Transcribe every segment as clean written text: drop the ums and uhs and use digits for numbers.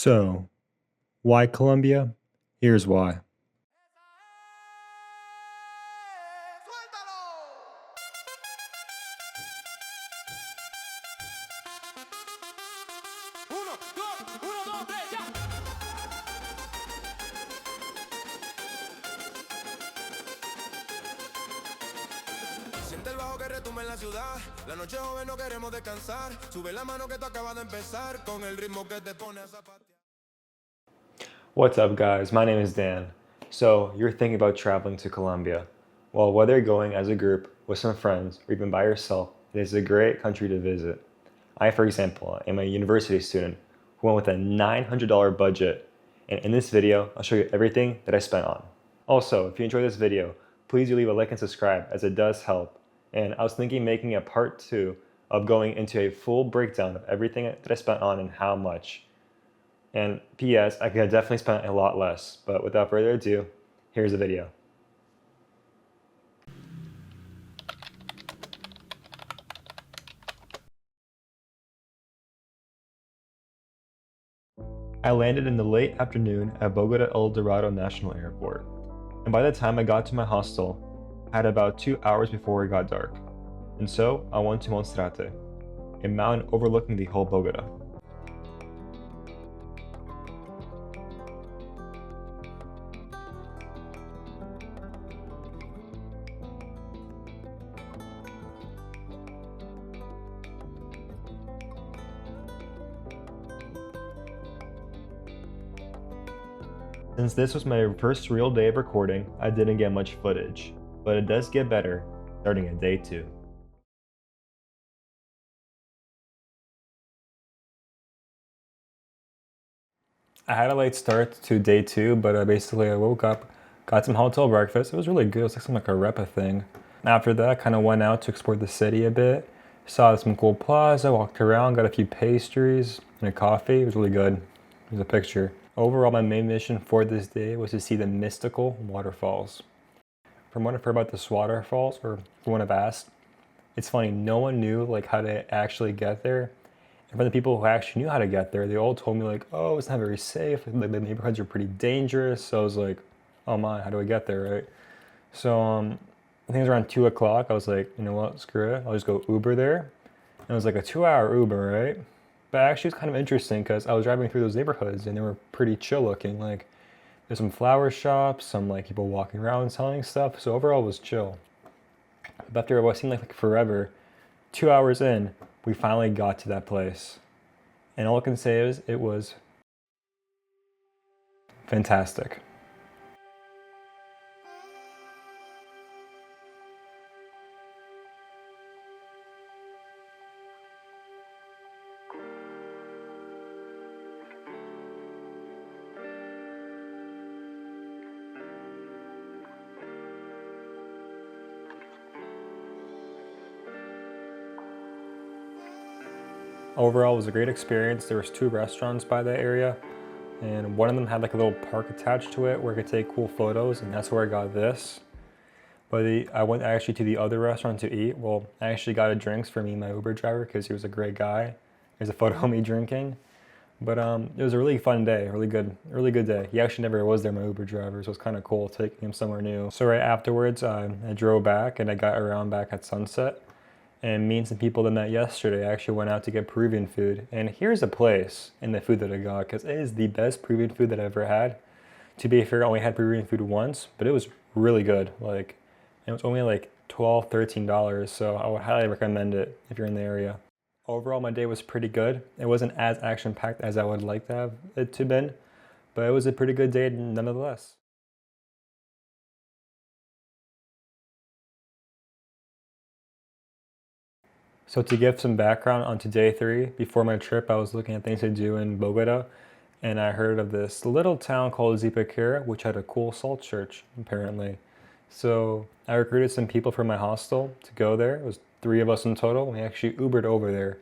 So, why Colombia? Here's why. Siente el bajo que retumba en la ciudad. La noche joven no queremos descansar. Sube la mano que tú acabas de empezar con el ritmo que te pone a zapatear. What's up, guys? My name is Dan. So, you're thinking about traveling to Colombia. Well, whether you're going as a group, with some friends, or even by yourself, it is a great country to visit. I, for example, am a university student who went with a $900 budget, and in this video, I'll show you everything that I spent on. Also, if you enjoyed this video, please do leave a like and subscribe, as it does help. And I was thinking making a part 2 of going into a full breakdown of everything that I spent on and how much. And P.S. I could have definitely spent a lot less, but without further ado, here's the video. I landed in the late afternoon at Bogotá El Dorado National Airport, and by the time I got to my hostel, I had about 2 hours before it got dark, and so I went to Monserrate, a mountain overlooking the whole Bogotá. Since this was my first real day of recording, I didn't get much footage, but it does get better starting at day 2. I had a late start to day 2, but basically I woke up, got some hotel breakfast. It was really good. It was like some arepa thing. After that, I kind of went out to explore the city a bit. Saw some cool plaza, walked around, got a few pastries and a coffee. It was really good. There's a picture. Overall, my main mission for this day was to see the mystical waterfalls. From what I've heard about this waterfalls, or from what I've asked, it's funny, no one knew like how to actually get there. And from the people who actually knew how to get there, they all told me like, oh, it's not very safe. Like the neighborhoods are pretty dangerous. So I was like, oh my, how do I get there, right? So I think it was around 2 o'clock. I was like, you know what, screw it. I'll just go Uber there. And it was like a 2-hour Uber, right? But actually it's kind of interesting because I was driving through those neighborhoods and they were pretty chill looking. Like there's some flower shops, some like people walking around selling stuff. So overall it was chill. But after what seemed like forever, 2 hours in, we finally got to that place. And all I can say is it was fantastic. Overall, it was a great experience. There was 2 restaurants by that area, and one of them had like a little park attached to it where I could take cool photos, and that's where I got this. But I went actually to the other restaurant to eat. Well, I actually got a drinks for me and my Uber driver because he was a great guy. There's a photo of me drinking. But it was a really fun day, really good day. He actually never was there, my Uber driver, so it was kind of cool taking him somewhere new. So right afterwards, I drove back and I got around back at sunset. And me and some people that met yesterday actually went out to get Peruvian food. And here's a place in the food that I got, because it is the best Peruvian food that I've ever had. To be fair, I only had Peruvian food once, but it was really good. Like, it was only like $12, $13, so I would highly recommend it if you're in the area. Overall, my day was pretty good. It wasn't as action-packed as I would like to have it to been, but it was a pretty good day nonetheless. So to give some background onto day 3, before my trip, I was looking at things to do in Bogotá, and I heard of this little town called Zipaquirá, which had a cool salt church, apparently. So I recruited some people from my hostel to go there. It was 3 of us in total. We actually Ubered over there.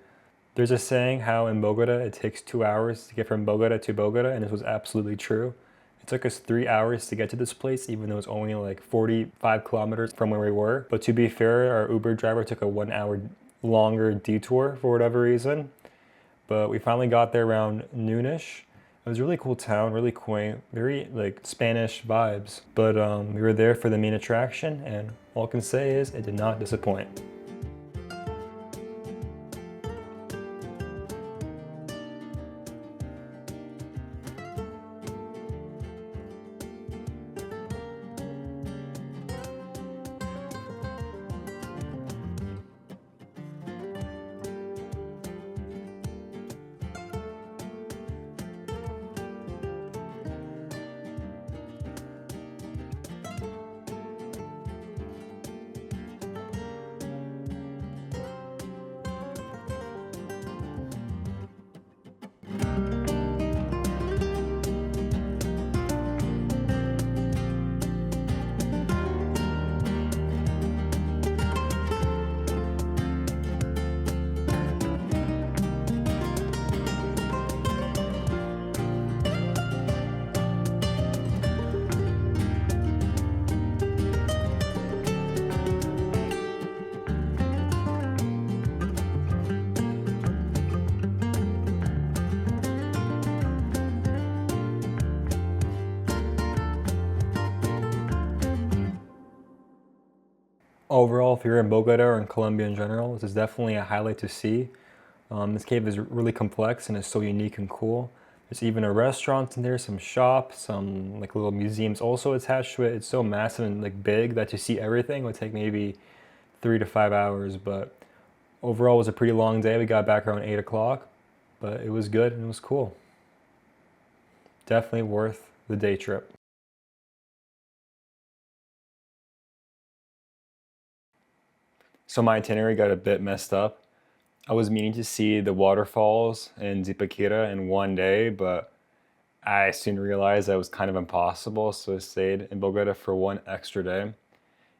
There's a saying how in Bogotá it takes 2 hours to get from Bogotá to Bogotá, and this was absolutely true. It took us 3 hours to get to this place, even though it's only like 45 kilometers from where we were. But to be fair, our Uber driver took a 1 hour longer detour for whatever reason. But we finally got there around noonish. It was a really cool town, really quaint, very like Spanish vibes. But we were there for the main attraction, and all I can say is it did not disappoint. Overall, if you're in Bogota or in Colombia in general, this is definitely a highlight to see. This cave is really complex and is so unique and cool. There's even a restaurant in there, some shops, some like little museums also attached to it. It's so massive and like big that to see everything would take maybe 3 to 5 hours. But overall, it was a pretty long day. We got back around 8 o'clock, but it was good and it was cool. Definitely worth the day trip. So my itinerary got a bit messed up. I was meaning to see the waterfalls in Zipaquirá in one day, but I soon realized that was kind of impossible, so I stayed in Bogota for one extra day.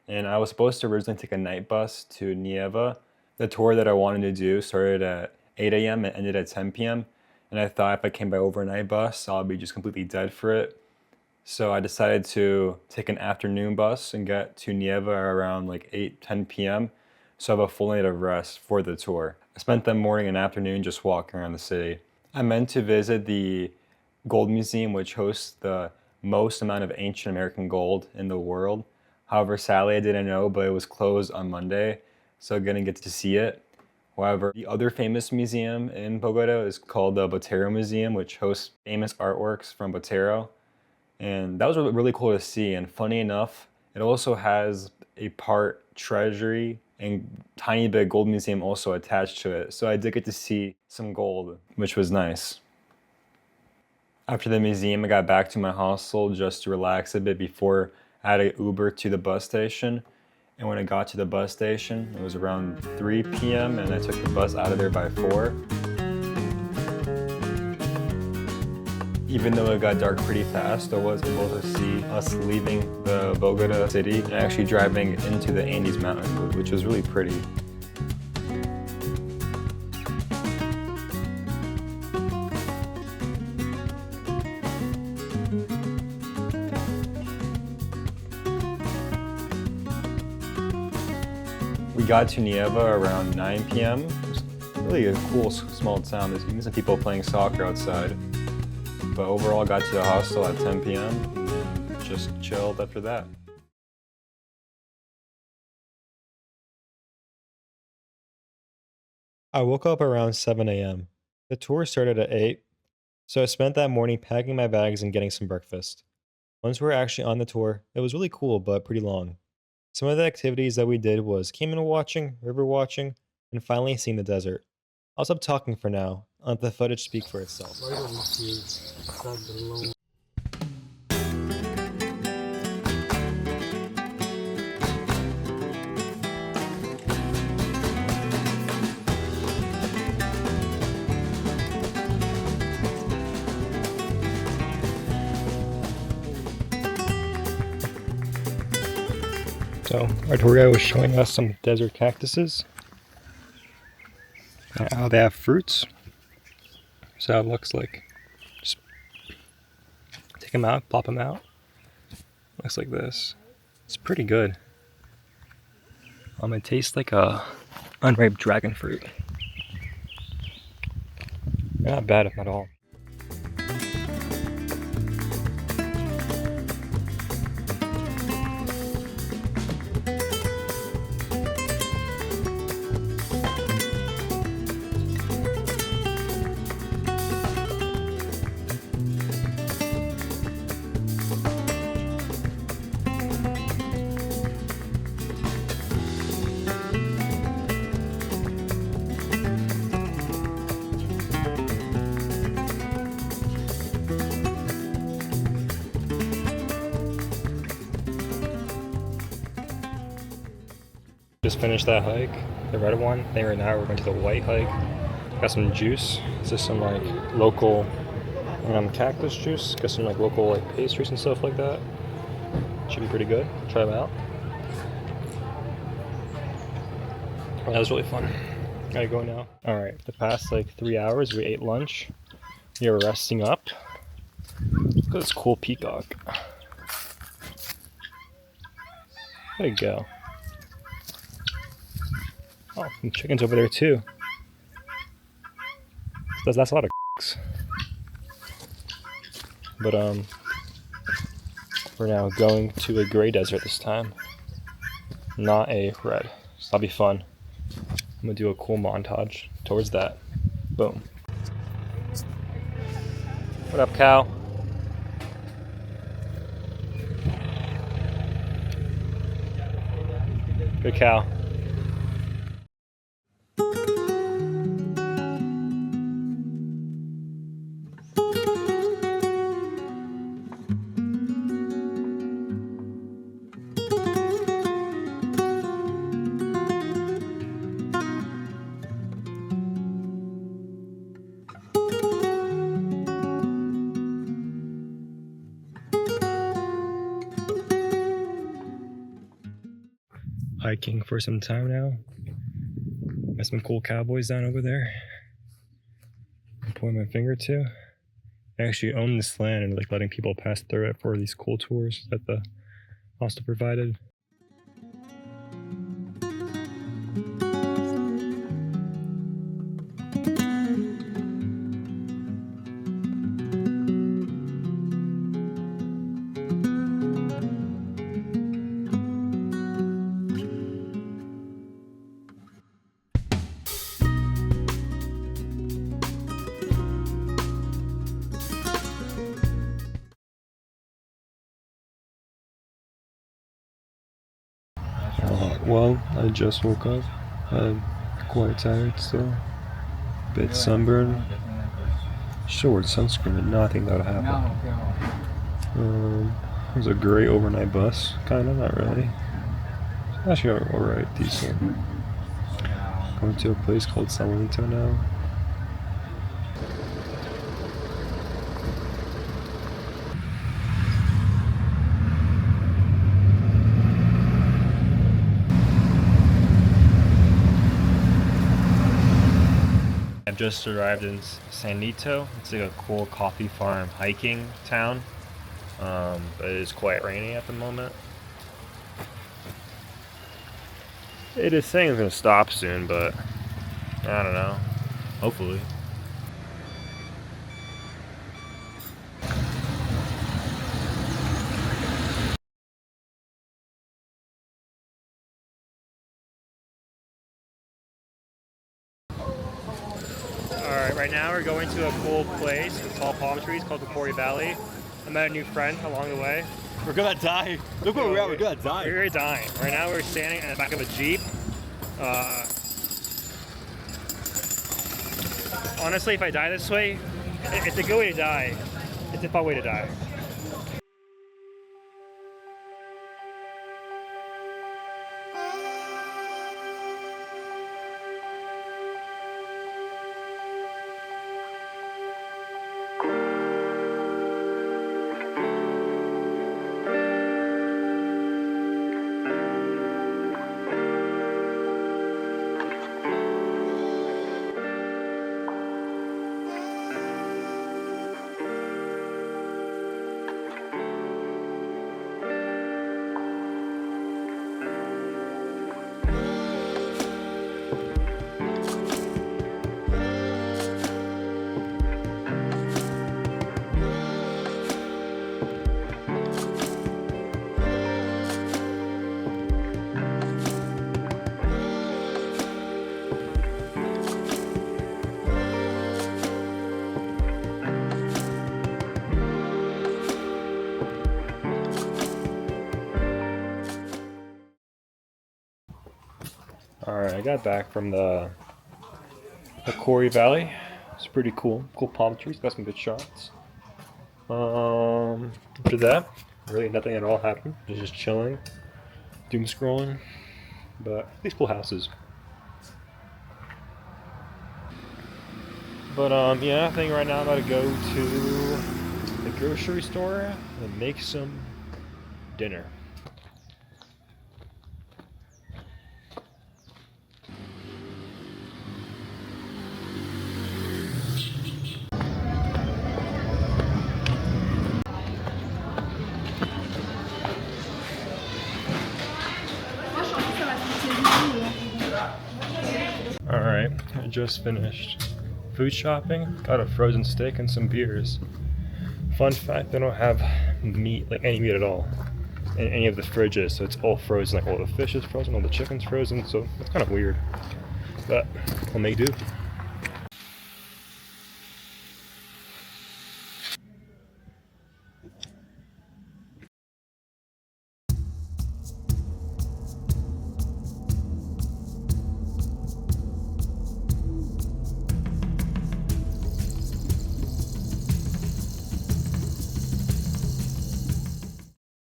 And I was supposed to originally take a night bus to Nieva. The tour that I wanted to do started at 8 a.m. and ended at 10 p.m. And I thought if I came by overnight bus, I'll be just completely dead for it. So I decided to take an afternoon bus and get to Nieva around like 8, 10 p.m. So I have a full night of rest for the tour. I spent the morning and afternoon just walking around the city. I meant to visit the Gold Museum, which hosts the most amount of ancient American gold in the world. However, sadly, I didn't know, but it was closed on Monday, so I didn't get to see it. However, the other famous museum in Bogota is called the Botero Museum, which hosts famous artworks from Botero. And that was really cool to see. And funny enough, it also has a part treasury and tiny bit gold museum also attached to it. So I did get to see some gold, which was nice. After the museum, I got back to my hostel just to relax a bit before I had an Uber to the bus station. And when I got to the bus station, it was around 3 p.m. and I took the bus out of there by 4. Even though it got dark pretty fast, I was able to see us leaving the Bogota city and actually driving into the Andes Mountain, which was really pretty. We got to Nieva around 9 p.m. It was really a cool small town. There's even some people playing soccer outside. But overall, got to the hostel at 10 p.m. and just chilled after that. I woke up around 7 a.m. The tour started at 8, so I spent that morning packing my bags and getting some breakfast. Once we were actually on the tour, it was really cool but pretty long. Some of the activities that we did was cayman watching, river watching, and finally seeing the desert. I'll stop talking for now and let the footage speak for itself. Why don't you start below? So our tour guide was showing us some desert cactuses. How they have fruits. So it looks like. Just take them out, plop them out. Looks like this. It's pretty good. It tastes like a unripe dragon fruit. Not bad at all. Just finished that hike, the red one. I think right now we're going to the white hike. Got some juice. This is some like local cactus juice. Got some like local like pastries and stuff like that. Should be pretty good. Try them out. That was really fun. Gotta go now. Alright, the past like 3 hours we ate lunch. We were resting up. Look at this cool peacock. There you go. Oh, some chickens over there too. That's a lot of But we're now going to a gray desert this time. Not a red. So that'll be fun. I'm gonna do a cool montage towards that. Boom. What up, cow? Good cow. Hiking for some time now. Got some cool cowboys down over there. I'm pointing my finger to. I actually own this land and like letting people pass through it for these cool tours that the hostel provided. Well, I just woke up. I'm quite tired still. Bit sunburned. Short sunscreen, but nothing that would happen. It was a great overnight bus. Kinda, not really. Actually, alright, decent. Going to a place called Salento now. I've just arrived in Sanito. It's like a cool coffee farm hiking town, but it is quite rainy at the moment. It is saying it's gonna stop soon, but I don't know. Hopefully. Alright, right now we're going to a cool place with tall palm trees called Cocora Valley. I met a new friend along the way. We're gonna die. Look where we're at, we're gonna die. We're dying. Right now we're standing in the back of a Jeep. Honestly, if I die this way, it's a good way to die. It's a fun way to die. Alright, I got back from the Cocora Valley. It's pretty cool. Cool palm trees, got some good shots. After that, really nothing at all happened. Just chilling, doom scrolling. but these cool houses. But yeah, I think right now I'm about to go to the grocery store and make some dinner. Alright, I just finished food shopping, got a frozen steak and some beers. Fun fact, they don't have meat, like any meat at all, in any of the fridges, so it's all frozen, like all the fish is frozen, all the chicken's frozen, so it's kind of weird, but we'll make do.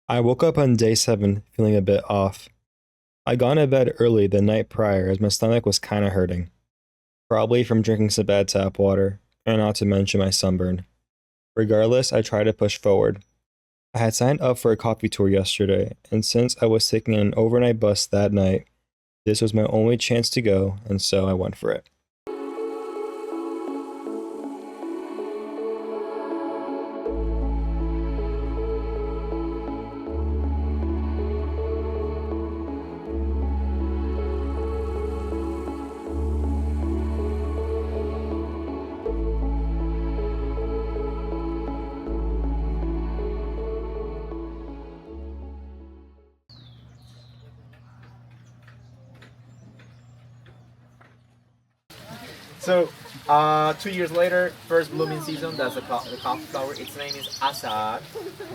I woke up on day 7 feeling a bit off. I got into bed early the night prior as my stomach was kinda hurting. Probably from drinking some bad tap water, and not to mention my sunburn. Regardless, I tried to push forward. I had signed up for a coffee tour yesterday, and since I was taking an overnight bus that night, this was my only chance to go, and so I went for it. So, 2 years later, first blooming season, that's the coffee flower. Its name is Azar.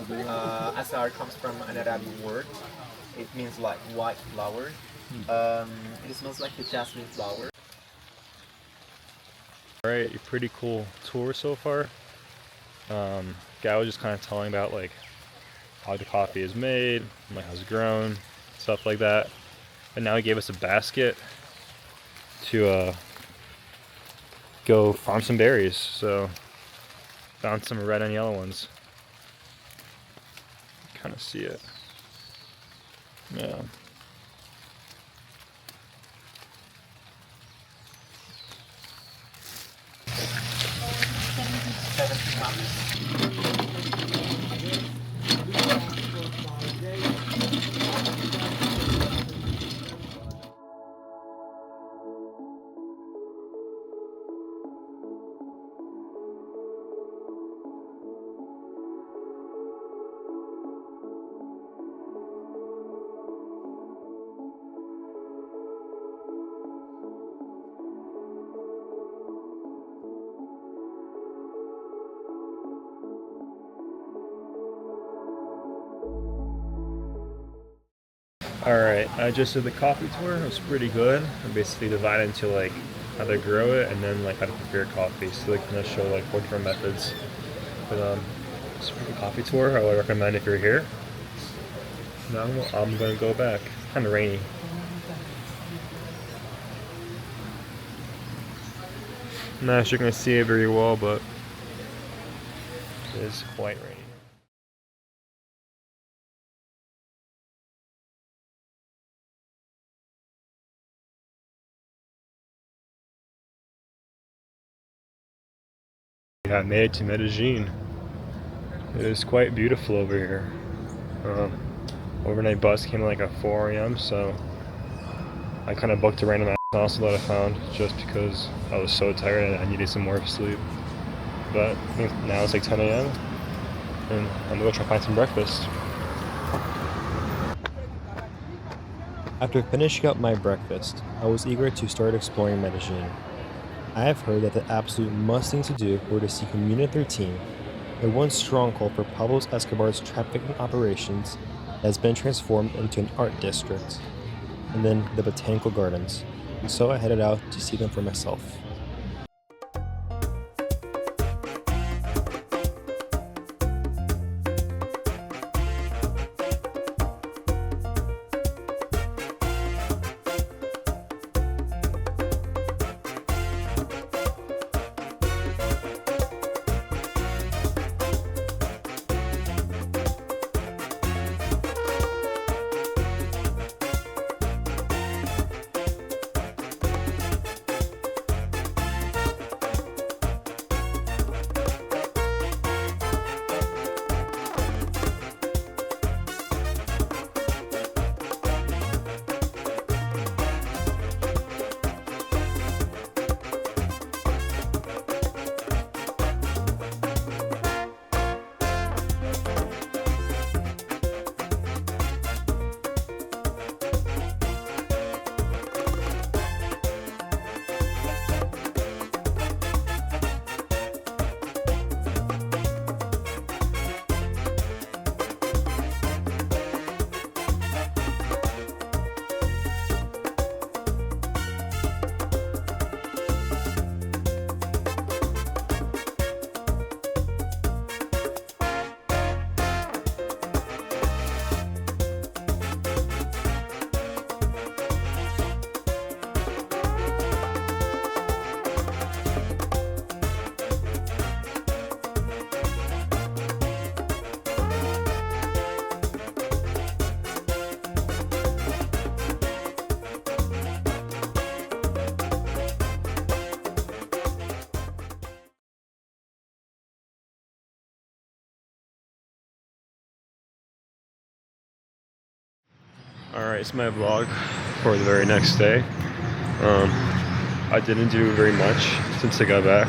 Azar comes from an Arabic word. It means like white flower. It smells like the jasmine flower. Alright, a pretty cool tour so far. Guy was just kind of telling about like how the coffee is made, like how it's grown, stuff like that. And now he gave us a basket to go farm some berries. So found some red and yellow ones. Kind of see it. Yeah. Alright, I just did the coffee tour. It was pretty good. I basically divided into like how to grow it and then like how to prepare coffee. So like kind of show like 4 different methods. But it's a pretty coffee tour. I would recommend if you're here. Now I'm gonna go back. It's kind of rainy. I'm not sure you can see it very well, but it is quite rainy. Yeah, I made it to Medellín. It is quite beautiful over here. Overnight bus came at like at 4 a.m. so I kind of booked a random hostel that I found just because I was so tired and I needed some more sleep. But I think now it's like 10 a.m. and I'm gonna go try to find some breakfast. After finishing up my breakfast, I was eager to start exploring Medellín. I have heard that the absolute must thing to do were to see Comuna 13, a once stronghold for Pablo Escobar's trafficking operations that has been transformed into an art district, and then the botanical gardens, and so I headed out to see them for myself. Alright, it's my vlog for the very next day. I didn't do very much since I got back.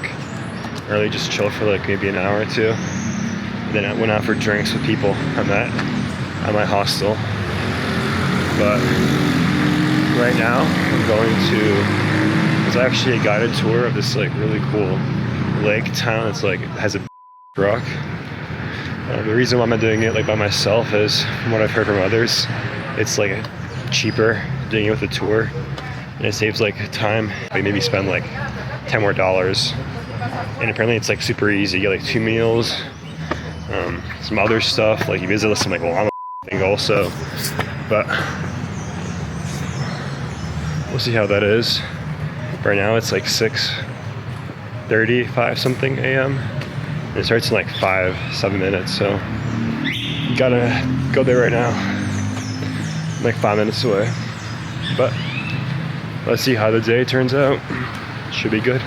I really just chilled for like maybe an hour or two. And then I went out for drinks with people I met at my hostel. But right now I'm going to, it's actually a guided tour of this like really cool lake town. It's like, it has a rock. The reason why I'm doing it like by myself is, from what I've heard from others, it's like cheaper doing it with a tour, and it saves like time. Like maybe spend like $10 more. And apparently it's like super easy. You get like 2 meals, some other stuff. Like you visit some like llama thing also, but we'll see how that is. Right now it's like 6:35 something a.m. It starts in like 5-7 minutes, so gotta go there right now. I'm like 5 minutes away, but let's see how the day turns out. Should be good.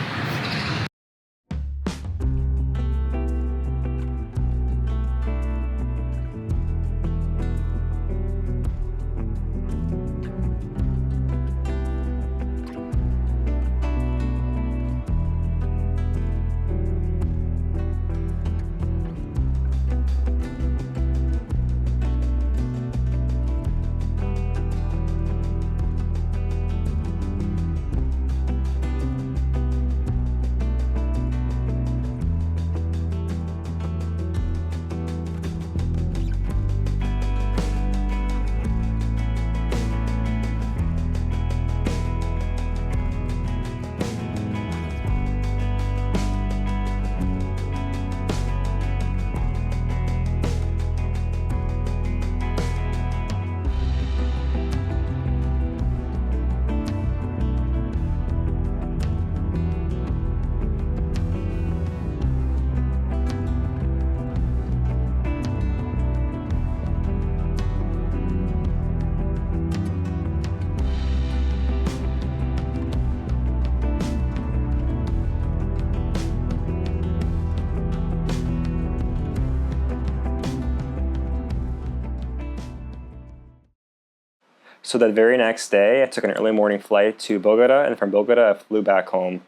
So that very next day, I took an early morning flight to Bogotá, and from Bogotá, I flew back home.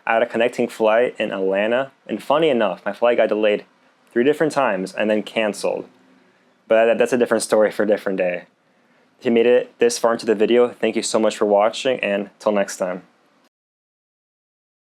I had a connecting flight in Atlanta, and funny enough, my flight got delayed 3 different times and then canceled. But that's a different story for a different day. If you made it this far into the video, thank you so much for watching, and till next time.